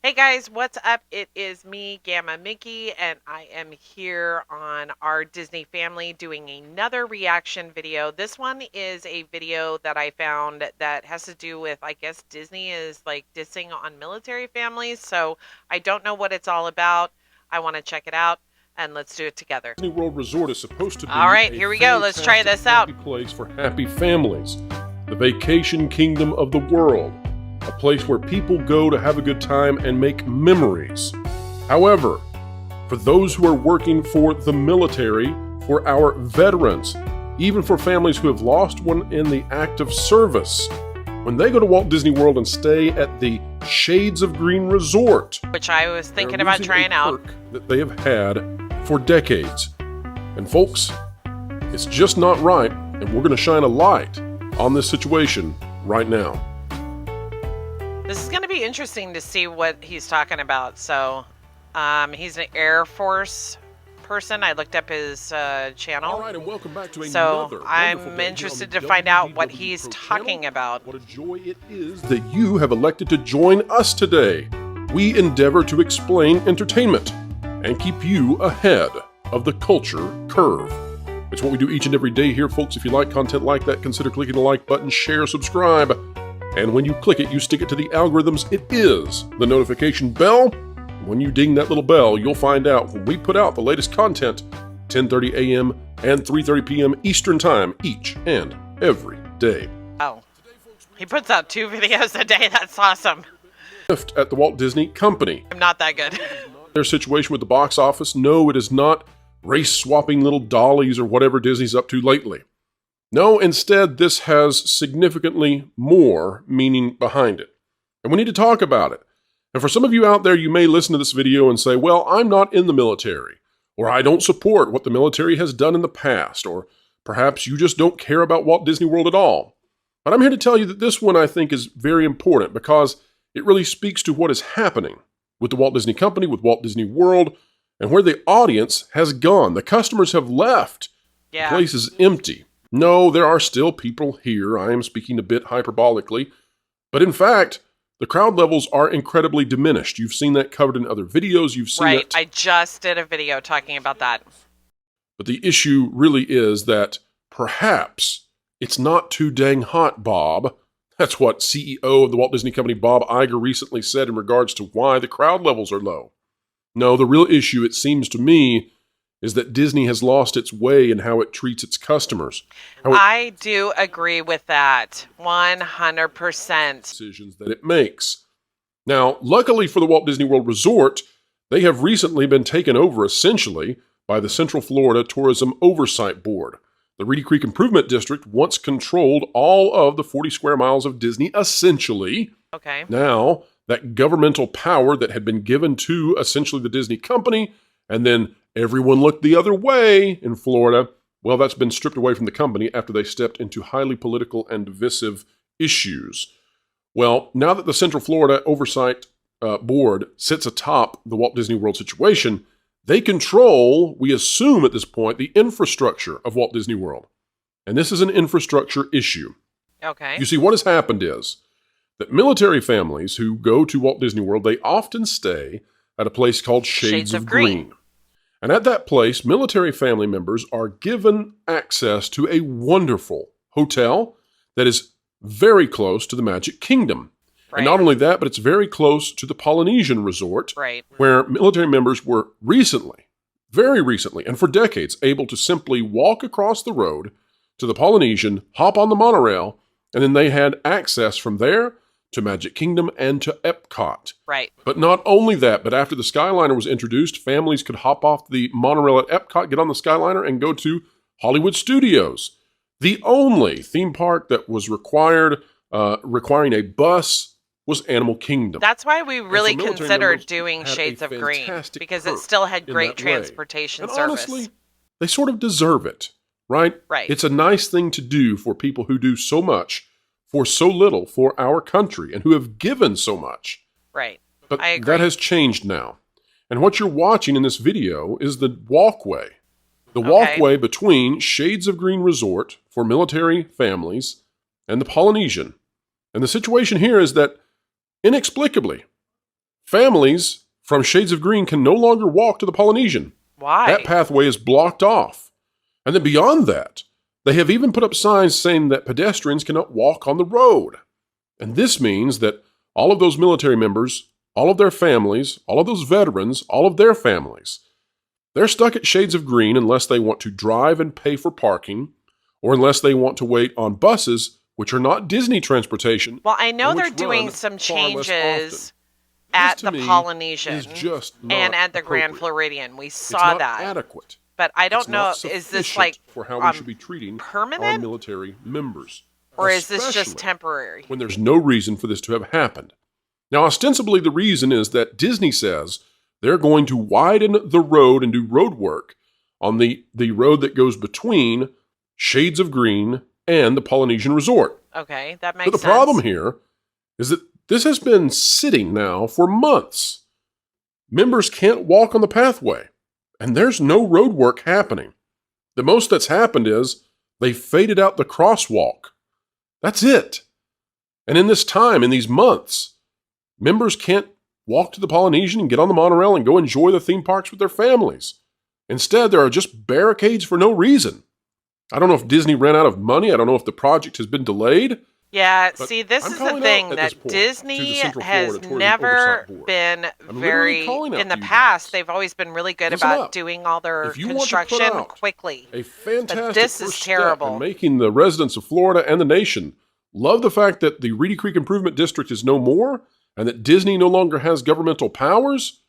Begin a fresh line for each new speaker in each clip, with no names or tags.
Hey guys, what's up? It is me, Gamma Mickey, and I am here on our Disney family doing another reaction video. This one is a video that I found that has to do with, I guess, Disney is like dissing on military families. So I don't know what it's all about. I want to check it out, and let's do it together.
Disney World Resort is supposed to be
all right, here we go. Let's try this out.
Happy place for happy families, the vacation kingdom of the world. A place where people go to have a good time and make memories. However, for those who are working for the military, for our veterans, even for families who have lost one in the active service, when they go to Walt Disney World and stay at the Shades of Green Resort,
which I was thinking about trying out,
that they have had for decades. And folks, it's just not right, and we're going to shine a light on this situation right now.
This is going to be interesting to see what he's talking about. So, he's an Air Force person. I looked up his channel.
All right, and welcome back to
so I'm interested to find out what he's talking about.
What a joy it is that you have elected to join us today. We endeavor to explain entertainment and keep you ahead of the culture curve. It's what we do each and every day here, folks. If you like content like that, consider clicking the like button, share, subscribe. And when you click it, you stick it to the algorithms. It is the notification bell. When you ding that little bell, you'll find out when we put out the latest content, 10:30 a.m. and 3:30 p.m. Eastern Time, each and every day.
Oh, he puts out 2 videos a day. That's awesome.
At the Walt Disney Company.
I'm not that good.
Their situation with the box office, no, it is not race-swapping little dollies or whatever Disney's up to lately. No, instead, this has significantly more meaning behind it. And we need to talk about it. And for some of you out there, you may listen to this video and say, well, I'm not in the military, or I don't support what the military has done in the past, or perhaps you just don't care about Walt Disney World at all. But I'm here to tell you that this one I think is very important because it really speaks to what is happening with the Walt Disney Company, with Walt Disney World, and where the audience has gone. The customers have left.
Yeah.
The place is empty. No, there are still people here. I am speaking a bit hyperbolically. But in fact, the crowd levels are incredibly diminished. You've seen that covered in other videos. You've seen
it. I just did a video talking about that.
But the issue really is that perhaps it's not too dang hot, Bob. That's what CEO of the Walt Disney Company, Bob Iger, recently said in regards to why the crowd levels are low. No, the real issue, it seems to me, is that Disney has lost its way in how it treats its customers.
I do agree with that, 100%.
Decisions that it makes. Now, luckily for the Walt Disney World Resort, they have recently been taken over essentially by the Central Florida Tourism Oversight Board. The Reedy Creek Improvement District once controlled all of the 40 square miles of Disney, essentially.
Okay.
Now, that governmental power that had been given to essentially the Disney Company, and then everyone looked the other way in Florida. Well, that's been stripped away from the company after they stepped into highly political and divisive issues. Well, now that the Central Florida Oversight Board sits atop the Walt Disney World situation, they control, we assume at this point, the infrastructure of Walt Disney World. And this is an infrastructure issue.
Okay.
You see, what has happened is that military families who go to Walt Disney World, they often stay at a place called Shades of Green. And at that place, military family members are given access to a wonderful hotel that is very close to the Magic Kingdom.
Right.
And not only that, but it's very close to the Polynesian Resort,
right,
where military members were recently, very recently, and for decades, able to simply walk across the road to the Polynesian, hop on the monorail, and then they had access from there to Magic Kingdom and to Epcot.
Right.
But not only that, but after the Skyliner was introduced, families could hop off the monorail at Epcot, get on the Skyliner, and go to Hollywood Studios. The only theme park that was requiring a bus was Animal Kingdom.
That's why we really considered doing Shades of Green, because it still had great transportation service.
Honestly, they sort of deserve it, right?
Right.
It's a nice thing to do for people who do so much for so little for our country and who have given so much.
Right.
But
I agree.
That has changed now. And what you're watching in this video is the walkway. The walkway between Shades of Green Resort for military families and the Polynesian. And the situation here is that, inexplicably, Families from Shades of Green can no longer walk to the Polynesian.
Why?
That pathway is blocked off. And then beyond that, they have even put up signs saying that pedestrians cannot walk on the road. And this means that all of those military members, all of their families, all of those veterans, all of their families, they're stuck at Shades of Green unless they want to drive and pay for parking, or unless they want to wait on buses, which are not Disney transportation.
Well, I know
and
they're
which
doing
run
some
far less
changes
often.
at
This, to
the
me,
Polynesian
is just not
and at the Grand
appropriate.
Floridian. We
It's
saw
not
that.
adequate.
But I don't
It's
know,
not
is this
sufficient
like
for how we should be treating our
permanent?
military members,
Or is this just
especially
temporary?
when there's no reason for this to have happened. Now, ostensibly, the reason is that Disney says they're going to widen the road and do road work on the road that goes between Shades of Green and the Polynesian Resort.
Okay, that makes
But the
sense.
problem here is that this has been sitting now for months. Members can't walk on the pathway, and there's no road work happening. The most that's happened is they faded out the crosswalk. That's it. And in this time, in these months, members can't walk to the Polynesian and get on the monorail and go enjoy the theme parks with their families. Instead, there are just barricades for no reason. I don't know if Disney ran out of money. I don't know if the project has been delayed.
Yeah,
But
see, this
I'm
is the
calling
thing
out at this
that
point to the
Disney
Central
has
Florida Tourism
never
Oversight Board.
been
I'm literally
very,
calling out
in the
to you
past,
guys.
they've always been really good
Listen
about
up.
doing all their
If you want to put
construction
out
quickly.
A fantastic
this is
first
terrible.
step in making the residents of Florida and the nation love the fact that the Reedy Creek Improvement District is no more and that Disney no longer has governmental powers,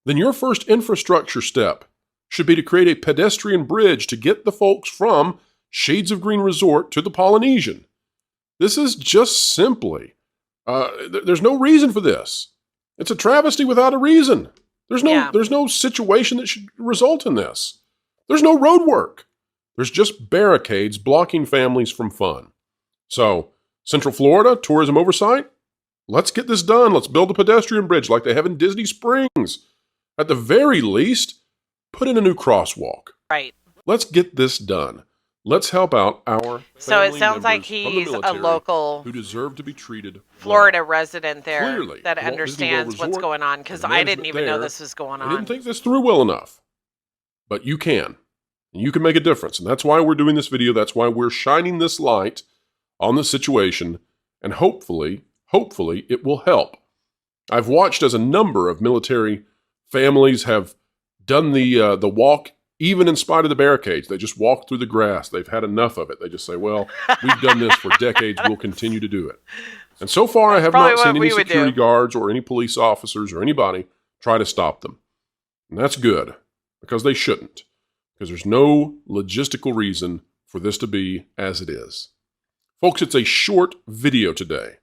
then your first infrastructure step should be to create a pedestrian bridge to get the folks from Shades of Green Resort to the Polynesian. This is just simply, there's no reason for this. It's a travesty without a reason. There's no situation that should result in this. There's no road work. There's just barricades blocking families from fun. So, Central Florida Tourism Oversight, let's get this done. Let's build a pedestrian bridge like they have in Disney Springs. At the very least, put in a new crosswalk.
Right.
Let's get this done. Let's help out our
So it
family
sounds like
members from the
he's a
military
local
who deserve to be treated
Florida
well.
resident there
Clearly,
that
the Walt Disney World
understands what's
Resort
going on, because
and
I didn't
management
even know
there,
this was going
I didn't
on.
think this through well enough. But you can. And you can make a difference. And that's why we're doing this video. That's why we're shining this light on the situation. And hopefully, it will help. I've watched as a number of military families have done the walk, even in spite of the barricades. They just walk through the grass. They've had enough of it. They just say, well, we've done this for decades. We'll continue to do it. And so far, I have
probably
not
what
seen any
we would
security
do.
guards or any police officers or anybody try to stop them. And that's good, because they shouldn't. Because there's no logistical reason for this to be as it is. Folks, it's a short video today,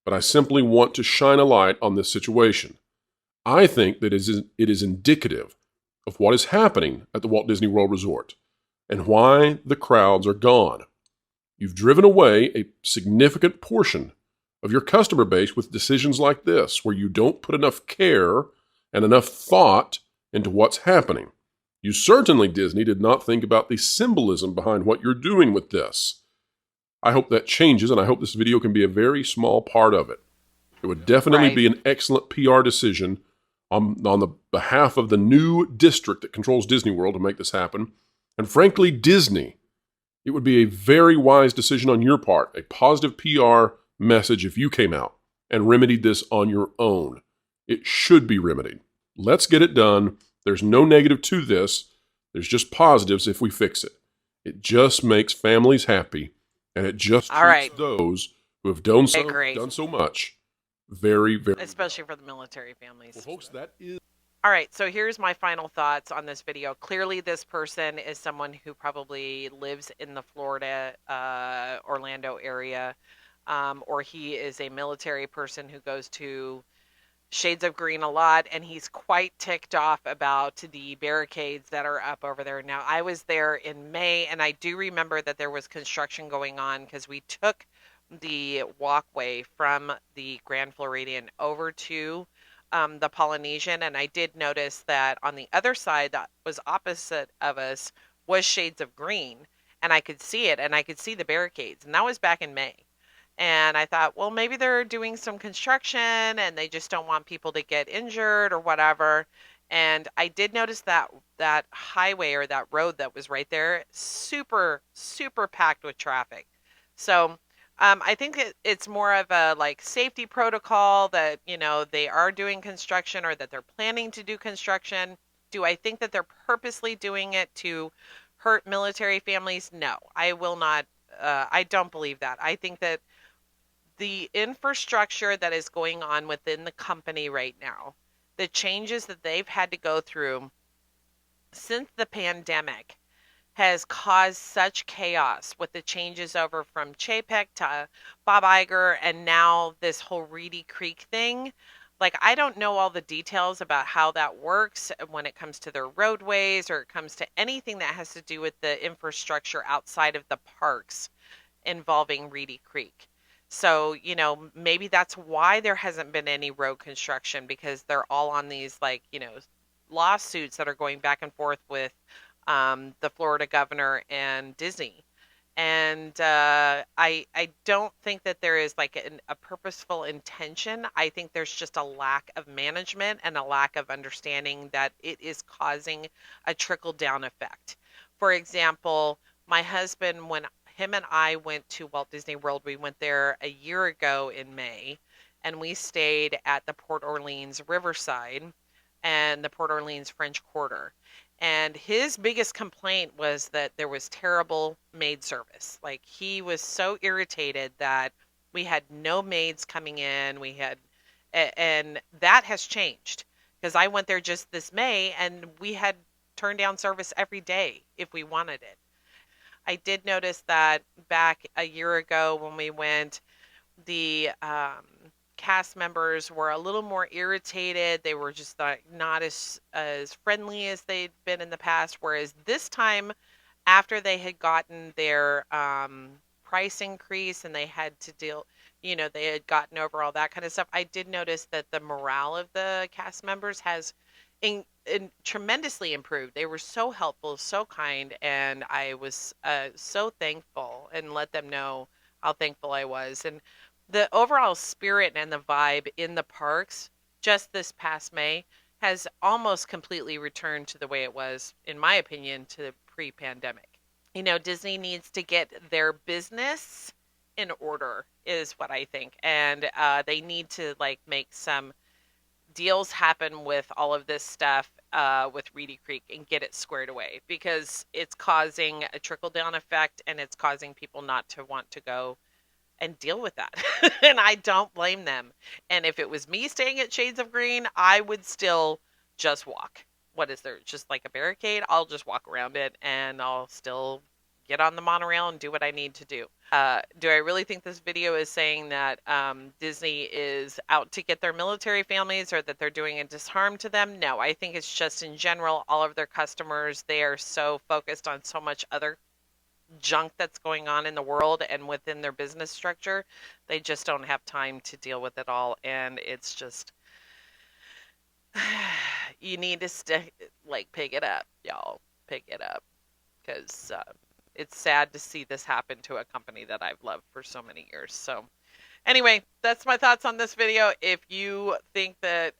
but I simply want to shine a light on this situation. I think that it is indicative of what is happening at the Walt Disney World Resort and why the crowds are gone. You've driven away a significant portion of your customer base with decisions like this, where you don't put enough care and enough thought into what's happening. You certainly, Disney, did not think about the symbolism behind what you're doing with this. I hope that changes, and I hope this video can be a very small part of it. It would definitely
Right.
be an excellent PR decision on the behalf of the new district that controls Disney World to make this happen. And frankly, Disney, it would be a very wise decision on your part, a positive PR message if you came out and remedied this on your own. It should be remedied. Let's get it done. There's no negative to this. There's just positives if we fix it. It just makes families happy, and it just
All
treats
right.
those who have done
I agree.
so much very, very
Especially for the military families.
well, folks, that is
All right, so here's my final thoughts on this video. Clearly, this person is someone who probably lives in the Florida, Orlando area, or he is a military person who goes to Shades of Green a lot, and he's quite ticked off about the barricades that are up over there. Now, I was there in May, and I do remember that there was construction going on because we took the walkway from the Grand Floridian over to the Polynesian, and I did notice that on the other side that was opposite of us was Shades of Green, and I could see it, and I could see the barricades, and that was back in May. And I thought, well, maybe they're doing some construction and they just don't want people to get injured or whatever. And I did notice that that highway or that road that was right there, super, super packed with traffic. So I think it's more of a like safety protocol that, they are doing construction or that they're planning to do construction. Do I think that they're purposely doing it to hurt military families? No, I will not. I don't believe that. I think that the infrastructure that is going on within the company right now, the changes that they've had to go through since the pandemic has caused such chaos with the changes over from Chapek to Bob Iger and now this whole Reedy Creek thing. Like, I don't know all the details about how that works when it comes to their roadways or it comes to anything that has to do with the infrastructure outside of the parks involving Reedy Creek. So, maybe that's why there hasn't been any road construction because they're all on these, like, lawsuits that are going back and forth with the Florida governor and Disney. And I don't think that there is like a purposeful intention. I think there's just a lack of management and a lack of understanding that it is causing a trickle down effect. For example, my husband, when him and I went to Walt Disney World, we went there a year ago in May, and we stayed at the Port Orleans Riverside and the Port Orleans French Quarter. And his biggest complaint was that there was terrible maid service. Like, he was so irritated that we had no maids coming in. And that has changed because I went there just this May and we had turned down service every day if we wanted it. I did notice that back a year ago when we went, the cast members were a little more irritated. They were just not as friendly as they'd been in the past. Whereas this time, after they had gotten their price increase and they had to deal, they had gotten over all that kind of stuff. I did notice that the morale of the cast members has tremendously improved. They were so helpful, so kind, and I was so thankful and let them know how thankful I was. And the overall spirit and the vibe in the parks just this past May has almost completely returned to the way it was, in my opinion, to pre-pandemic. Disney needs to get their business in order, is what I think, and they need to like make some deals happen with all of this stuff with Reedy Creek and get it squared away because it's causing a trickle down effect and it's causing people not to want to go and deal with that. And I don't blame them. And if it was me staying at Shades of Green, I would still just walk. What is there? Just like a barricade? I'll just walk around it and I'll still get on the monorail and do what I need to do. Do I really think this video is saying that Disney is out to get their military families or that they're doing a disharm to them? No, I think it's just in general, all of their customers, they are so focused on so much other junk that's going on in the world and within their business structure. They just don't have time to deal with it all. And it's just, you need to pick it up, y'all. Pick it up. Because it's sad to see this happen to a company that I've loved for so many years. So anyway, that's my thoughts on this video. If you think that,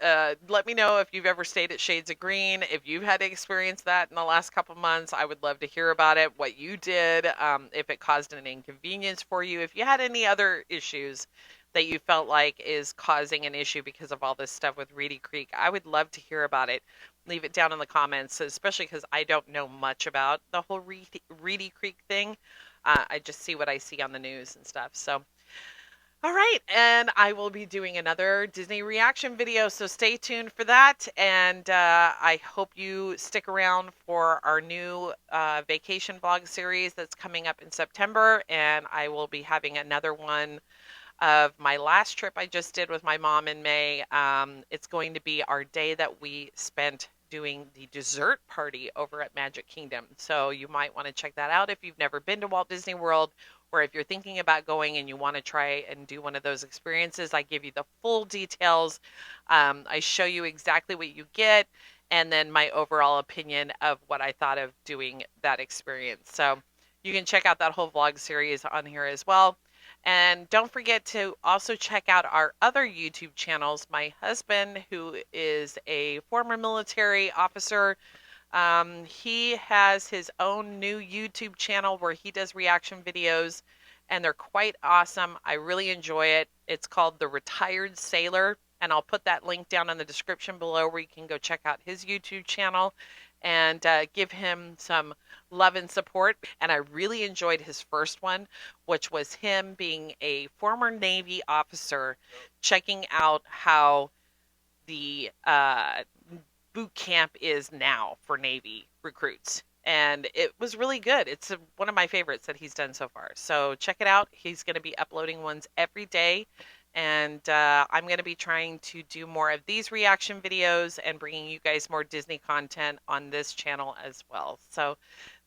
let me know if you've ever stayed at Shades of Green. If you've had to experience that in the last couple months, I would love to hear about it, what you did, if it caused an inconvenience for you, if you had any other issues that you felt like is causing an issue because of all this stuff with Reedy Creek. I would love to hear about it. Leave it down in the comments, especially because I don't know much about the whole Reedy Creek thing. I just see what I see on the news and stuff. So all right, and I will be doing another Disney reaction video, so stay tuned for that. And I hope you stick around for our new vacation vlog series that's coming up in September. And I will be having another one of my last trip I just did with my mom in May. It's going to be our day that we spent doing the dessert party over at Magic Kingdom. So you might want to check that out if you've never been to Walt Disney World, or if you're thinking about going and you want to try and do one of those experiences. I give you the full details. I show you exactly what you get, and then my overall opinion of what I thought of doing that experience. So you can check out that whole vlog series on here as well. And don't forget to also check out our other YouTube channels. My husband, who is a former military officer, he has his own new YouTube channel where he does reaction videos, and they're quite awesome. I really enjoy it. It's called The Retired Sailor, and I'll put that link down in the description below where you can go check out his YouTube channel and give him some love and support. And I really enjoyed his first one, which was him being a former Navy officer, checking out how the boot camp is now for Navy recruits. And it was really good. It's one of my favorites that he's done so far. So check it out. He's going to be uploading ones every day. And I'm going to be trying to do more of these reaction videos and bringing you guys more Disney content on this channel as well. So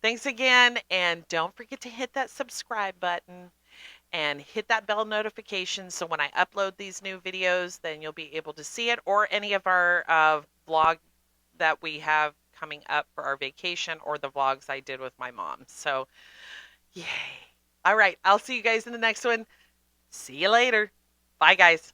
thanks again. And don't forget to hit that subscribe button and hit that bell notification so when I upload these new videos, then you'll be able to see it, or any of our vlog that we have coming up for our vacation, or the vlogs I did with my mom. So, yay. All right, I'll see you guys in the next one. See you later. Bye, guys.